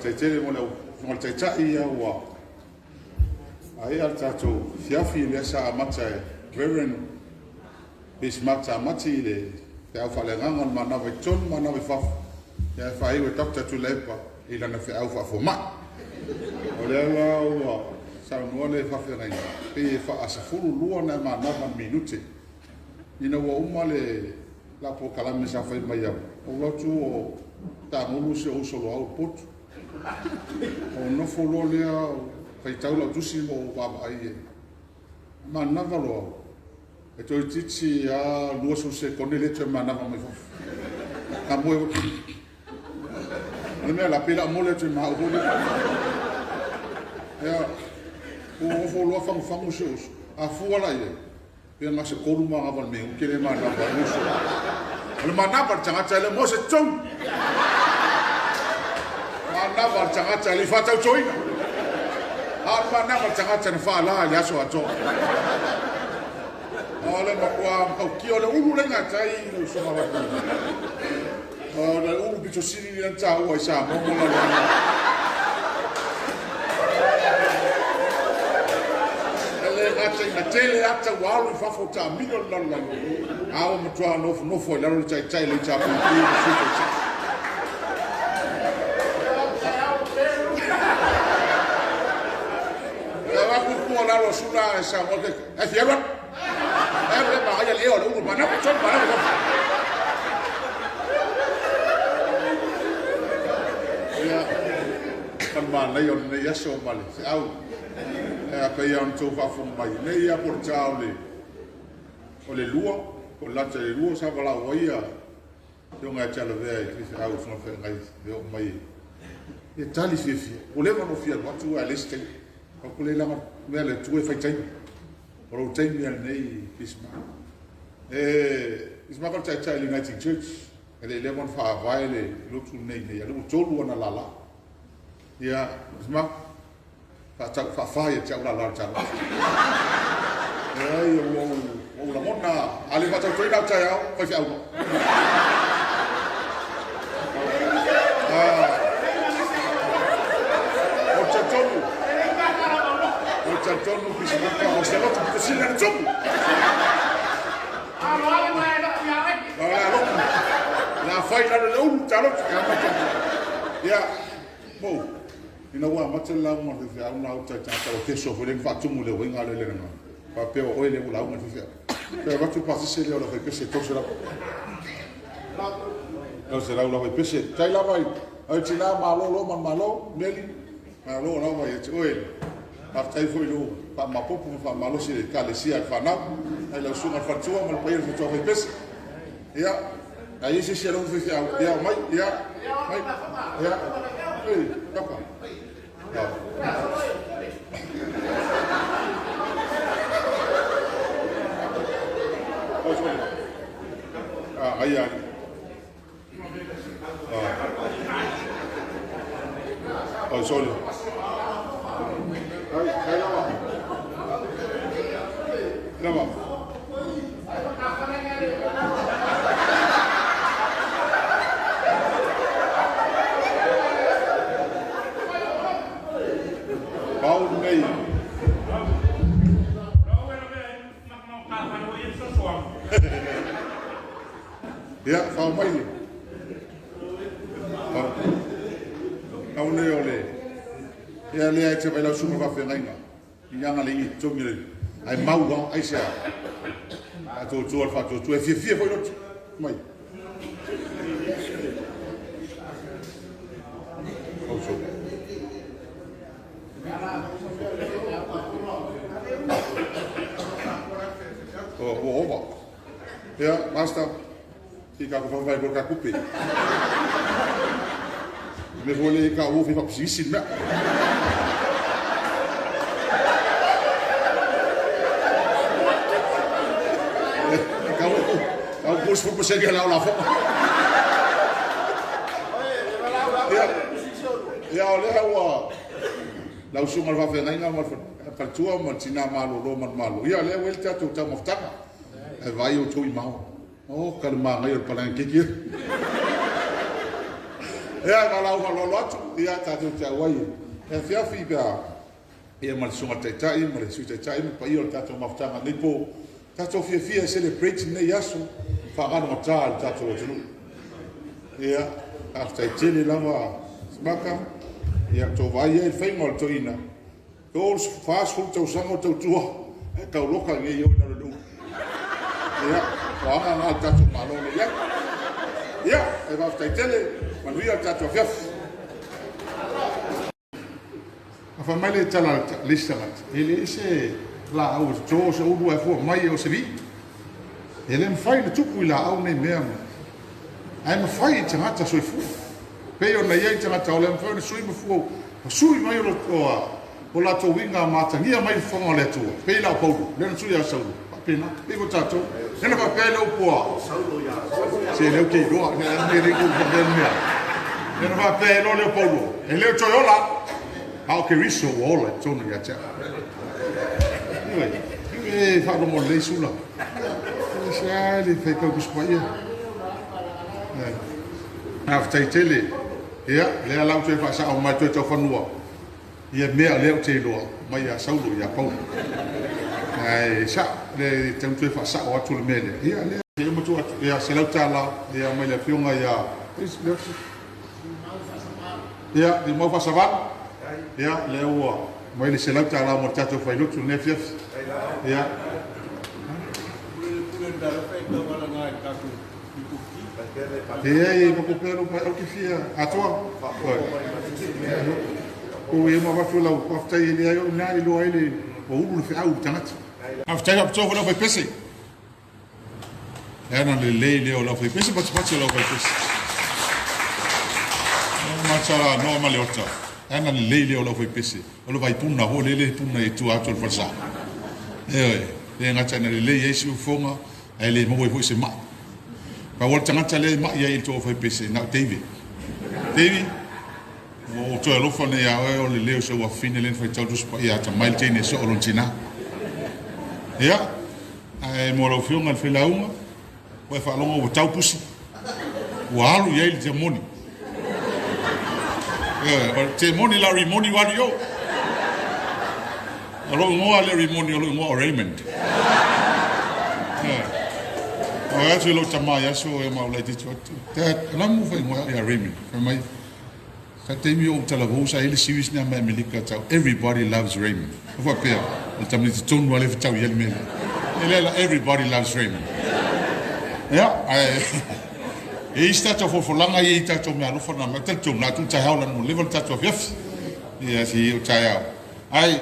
tele mo le taitai ia ua ai al tatou fiafi le sa mata Reverend Bismata mati le te au whalengangan mana vai ton mana vai whaf ia whai we Dr. Tulepa i lana whi au whafoma o le ala ua sau nua le whawhengai pe wha asafuru lua na manava minute ina ua uma le lapo kalame sa whai mai au o lotu o ta ngulu se o solo au potu o nofo lo lea whai taula tusi mo waba ai e manava loa e toi titi a lua so se kone le te manava mai whaf ka moe o mea la pela mole te maa hone ea o ofo loa whangu se osu a fuala i e pia nga se koru maa aval me uke le manava osu le manava tangata ele mo se tong manava tangata ele whatau toina a manava tangata na whaala le aso ato ole makua au ki ole ulu lenga tai no so ma watu ole ulu bicho siri ni anta o isa mo mo la ele ata na tele ata walu fa fo ta mino la la a o mtua no fo la ro tai tai le cha pu la va ku la ro sula sa mo ke e fiera ma haya leo lo mana chon mana ya kan ma le on ya so male au e pe ya on to fa fu mai ne ya por chao le o le lua o la te lua sa vala o ia yo nga cha le ve ki au so fe ngai ve o mai e tali fifi o le no fia wa tu a leste ko le la me le tu e fa tai o tai mi al nei pisma isma ka tai United Church ele le mon fa vai le lu tu nei nei lu tolu na la ya isma fa ya cha la cha yo o la mona ali fa tai na cha ya fa fa Tonu pisma o se lotu pisina tsoku la fai la lo talo ya mo ina wa matela mo de fa una uta ta ke so fo le fa tumu le winga le le no pa pe o le la mo de fa pe va tu passer se le o que se to sera no será una vez pese tai la vai ai tina malo malo neli malo la vai oil after foi lo pa ma popo fa malo se kale sia fa na ai la suma fa tua mal pair fa tua pes ya ai se se lo fe ya mai ya ei papa ai ai oh sorry Lama. Bau nei. Ya, fau mai. Au nei ole. Ya le ai te vai la suma va fe ngai. Yang ali to mi ai mau ai se a to fa to e fie foi not mai also o ya basta fica com vai colocar coupe me vou lhe cá o fica preciso né Pus por seguir lá fora. Ya olha o la usuma va fer nga ma fa tua ma tina malo lo malo. Ya le wel ta tu ta moftaka. E vai o tu mau. O calma ngai o palan que Ia kalau kalau atu ia tatu tawai. Aiafi ba ia mal sunga tai mal su tai pa ia tatu maftanga lipo. Tatu fia celebrate ne yaso fa ga no tatu tulu. Ia after tele lava smaka ia to vai e fai mal to ina. Goals fast food to sango to tua. E tau loka nge yo na lu. Ia wa na tatu malo ia. Ia e va after tele manuia tatu Aiafi. Afa mai le tala listalat. Ele se la au to se u fo mai o se vi. Ele mfai le tupu la au nei mea. Ai mfai tangata so fu. Pe o na ye tangata o le mfai le sui fu. Sui mai o la to winga matangia mai fonga le tu. Pe la pau. Le sui a sau. Pena. Pe ko tato. Ele va pe le po. Se le ke do na ne ri ko de mea. Ele va pe lo le pau. Ele to yo la. How can we show all it? Tony Gacha. Anyway, if I don't want to lay sula, I think I'll be spoiled. After Tele, Lealailepule fa sa o mai to fanua. Ia mea leo te loa, mai a saulo ia pau. Ai sa le te fa sa o atu le mele. Ia le mo tu ia se lau Tala, ia mai le fionga ia. Ia di mo fa savan. Ya, leo mai le selau Tala mo tatu fai lutu ne Aiafi. Ya. E mo pero o que fia atoa. O e mo va fu la o ftai ele ayo na ile o ele o ulu fi au tanat. Aftai a tso la fai pese. Era le le o la fai pese pa tso la fai pese. Ma tsara no ma le ota. Ana lele o la foi pese o lo vai puna ho lele puna e tu ato falsa e ngata na lele yesu fonga ele mo foi se ma pa o tanga le ma ia e to foi pese na David o to lo fone ya o lele o se wa fine len foi tau dus pa ia ta mal tene so lo tina ia e mo lo fonga fe la uma o fa longo o tau pusi o alu ia il demoni. Te moni la Rimoni wali yo. Alo mo ale Rimoni alo mo Raymond. O atu lo tamaya so e ma le tito. Te la mo fai mo ya Raymond. Mai ka te mi o tala vosa ele siwis na me melika tau. Everybody loves Raymond. O fa pe. O tamni te tonu ale tau yel me. Everybody loves Raymond. Ja, e stato for langa e tato me alo na me tato na tu tai haula no level tato Aiafi ia si o tai au ai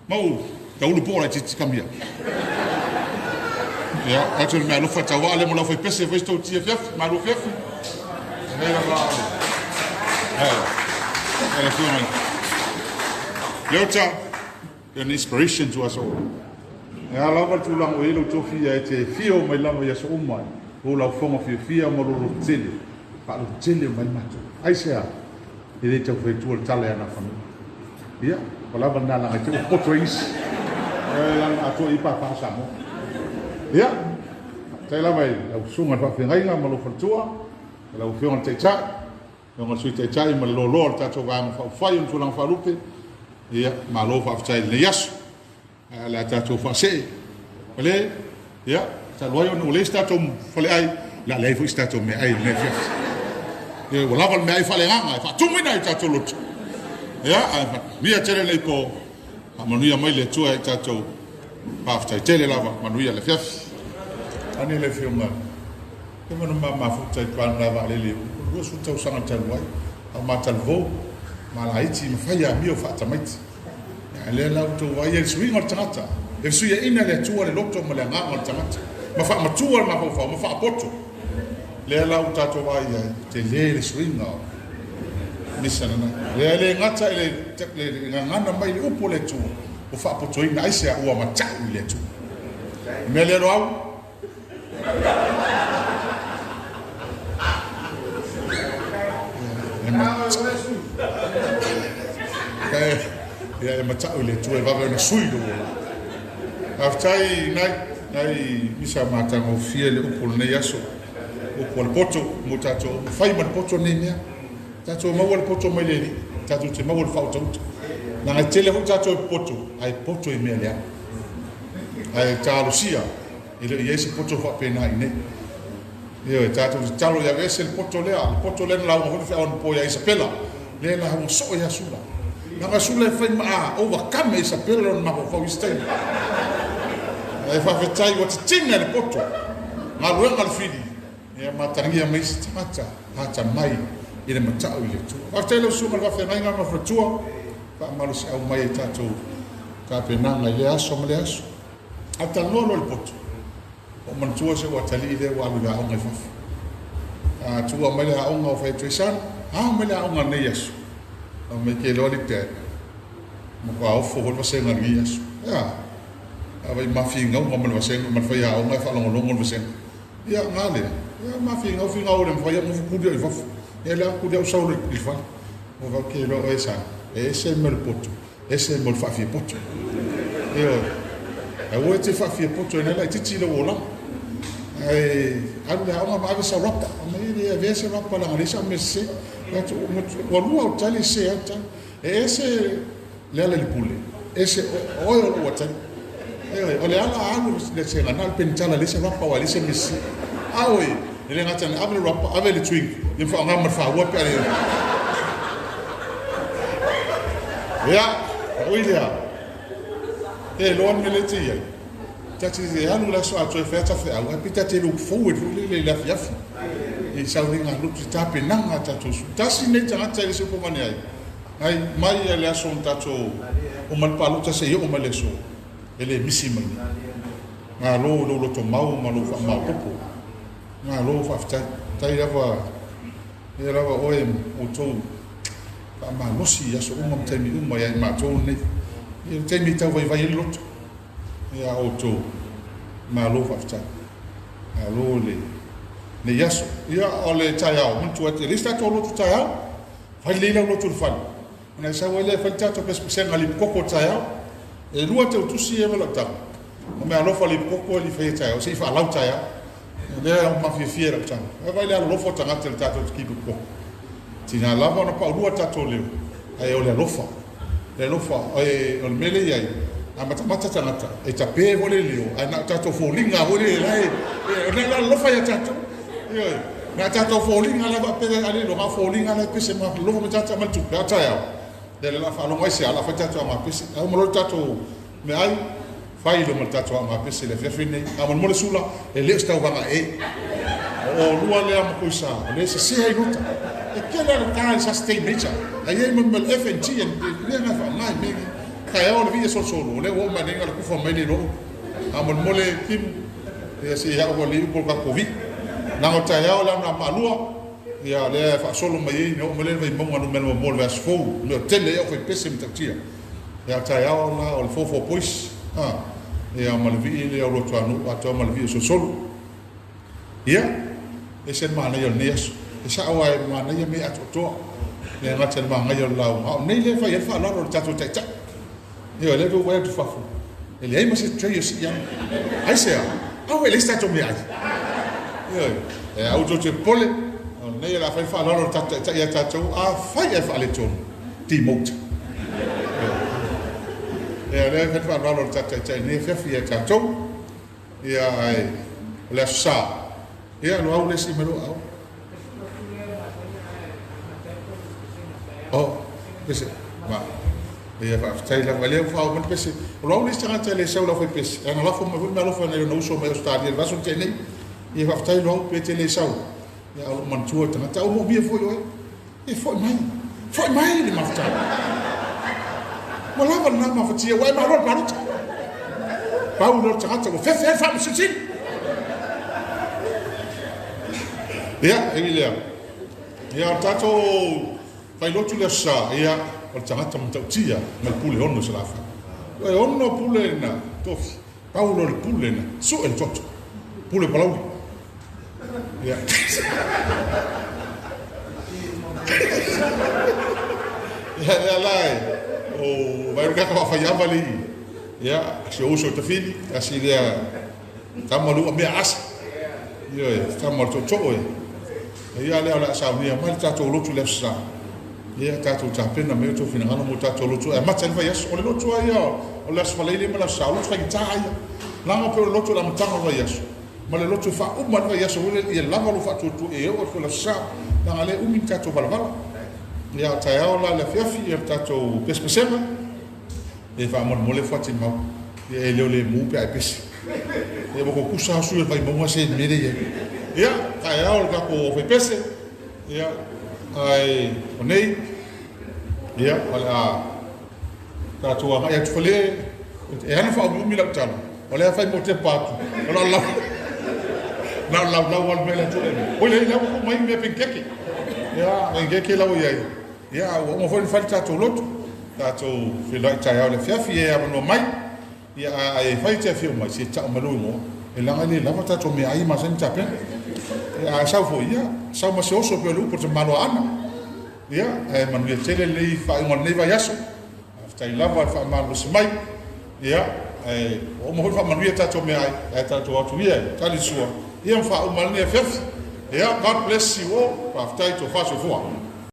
mau ka ulu po la titi kambia ia atu me alo fata wa le mo la foi pese foi sto ti Aiafi ma lo Aiafi era la era tu mai lota an inspiration to us all ia la va tu la o ilo to fi e te fio mai la ia so mai o la fonga fia mo lo tele pa lo tele mai mato ai sea ele te foi tu Tala na fami ia wala bana la te o pois la ato i pa sa mo ia te la mai o sunga pa ngai nga mo lo fatua la o fiona te cha no sui te cha ma lo ta to ga mo fai un tulang falupe ia ma lo fa fai le yas la ta to fa se ole ia ta loyo no le sta tom fale ai la le fu sta tom me ai ne Aiafi e wala val me ai fale nga fa tu mina ta to lot ya mia tele le ko manuia mai le tu ai ta to pa fa tele lava manuia le Aiafi ani le filma e mo ma fu ta pa na va le wo su ta usanga ta wai a ma ta vo ma la iti ma fa ya mio fa ta mai le la to wai e swing o tata e su ya ina le tu le lokto mo le nga o tata ma fa ma tua ma fa poto le la uta to vai te le swinga misana le ngata le ngana mai le upo le tu o fa poto ina aisa o ma cha le tu me le ro au ya ma cha le tu e va ver na suido aftai nai misa mata mo fiele upo ne yaso upo le poto mutato fai man poto ne mea tatou mau le poto mai le tatou te mau le whautauta nanga tele ho tatou poto ai poto I mea lea ai tālosia I le iese poto whapena I ne io tatou te talo ia vese le poto le lau mahuri whea on po ia Isapela le la hau so ia sula nanga sula e whai maa overcome Isapela on maho whau istai e whawhetai wa te tina le poto ngā luenga le whiri ia matangia mai si tamata hata mai I le matau I le tua whawhetai lau sunga le whawhenai ngā mawhatua whaamalu si au mai e tatou ka penanga I le aso ma le aso a talolo le poto o mantua se wa tali I le wa alu la onga I whafu a tua mai le aonga o whaetuisana a mai le aonga nei aso a mai ke loli te mo kwa ofo hol vasenga ngi aso ya a vai mafinga o mo vasenga man fai aonga e whalongo longo vasenga ya ngale ya mafinga o finga o le fai mo kudia I whafu e le kudia o saure I whafu mo va ke lo e sa e se me le poto e se mo le whafi poto io e o te whafi poto e nela I titi lo ola ai alu le aonga ma avisa rapa ma I le vese rapa la ngalisa me se wa lua o tali se ata e se Lealailepule e se oio lo wata o le ala alu le se ngana pen tala le se rapa wa le se misi aoi le ngata na ave rapa ave le twing le fa ngama fa wa pe ya oilia e lo an le tia tati e alu la so ato e fa fe a wa pita te look forward le la Aiafi e sauringa lutu tape nanga tatou tasi nei tangata I le sepo mane ai mai le aso tatou o malpaluta se o male so ele misi mai nga lo to mau ma lo fa mau popo nga lo fa fta tai lava e lava oe o to fa ma losi aso o mam temi uma ya ma to nei e temi tau vai lot ya o to ma lo fa fta alo le yaso ia ole taiao muntu ati lista to lo taiao fai leila lo tu fal na sa wele fal tato pes senga li koko taiao e lua te tusi e mala ta o me alo fali koko li fai taiao si fa lau taiao le ma fi fiera ta e vai le lo fota ngate tato ki ko tina lava na pa lua tato le ai ole lofa ai on mele ai amata tangata e tape vole leo ana tato folinga vole lai e la lofa ya tato io na tato folinga la va pe ale lo ma folinga la pe se ma lo ma tato mal tu ta ya de la fa lo mai se ala fa tato ma pe se o mo tato me ai fai lo ma tato ma pe se le fe fine a mo le sula e le sta va e o lua le am ko sa le se ai nota e che la cara sa stay nature ai mo mel FNT e le na fa mai me kai o le via solo le o ma nenga ku fa mai lo a mo le kim e se ya o le ko ka covid na o taiao la na malua ia le fa solo mai no mele vai monga no melo mo le asfo le tele o foi pese mtatia ia taiao la o fofo pois ia malvi le o rotuano ato malvi so solo ia ese mana yo nes esa o ai mana ia me ato to le ngata le manga yo la o nei le fa la ro tato tata ia le do wa tu fafu ele ai mas tre si ia ai se a ele sta to me ai e auto te pole nei la fai fa loro tata ia tatou a fai e fa le ton ti mot e le fai fa loro tata nei fe fia tatou ia ai le sa ia lo au le si melo au oh pese ma ia fa stai la vale fa o pese lo au le sta le sa lo fai pese ana la fo me lo fa no so me sta dia va so te nei e va fai lo pe te le sa ya o mantua tanga o mo bia foi oi e foi mai le mafta wala wala na mafatia wai ma ro paru paulo tanga o fe fa mi sitin ya ya tato fai lo tu le sa ya o tanga tam tia mal pule onno se la fa e onno pule na tofi paulo il pule na su el toto pule palau ya ya lai o vai ka fa ya vali ya se uso te fili asi dia tamalu me as yo tamal to to ya le ala sa ni mal ta to lo tu le sa ia tatou tapena me to fina ngano mo tatou lotu e mata vai yeso o le lotu ia o le asfalei le mala sa lotu ki ta ia langa pe lotu la mtanga vai yeso ma le lotu fa o ma vai yeso le ia lava lo fa tu e o ko la sa langa le umi tatou balabala ia taia la le fiafi ia tatou pespesema e fa mo le fati mau e le mu pe ai pesi e mo ko kusa su e vai mo se me de ia taia o ka ko fe pese ia ai onei ia ala tatou nga ia tfole e ana fa mo mi la tala ole fa mo te patu la wal mele tu ole la ko mai me penkeki ia e ngeke la o ia o mo fa tatou lotu tatou fi la taia le fiafi e amo mai ia ai fa te fi mai se ta malo mo e la ngali la tatou me ai ma sen tapen a sa fo ia sa ma se oso pe lu por te malo ana ia e manu e tele le fa ngon nei vai aso aftai lava fa malo se mai ia e o mo fa manu e tatou me ai e tatou atu ia tali sua ia fa o mal ne fef ia God bless you all aftai to fa so fo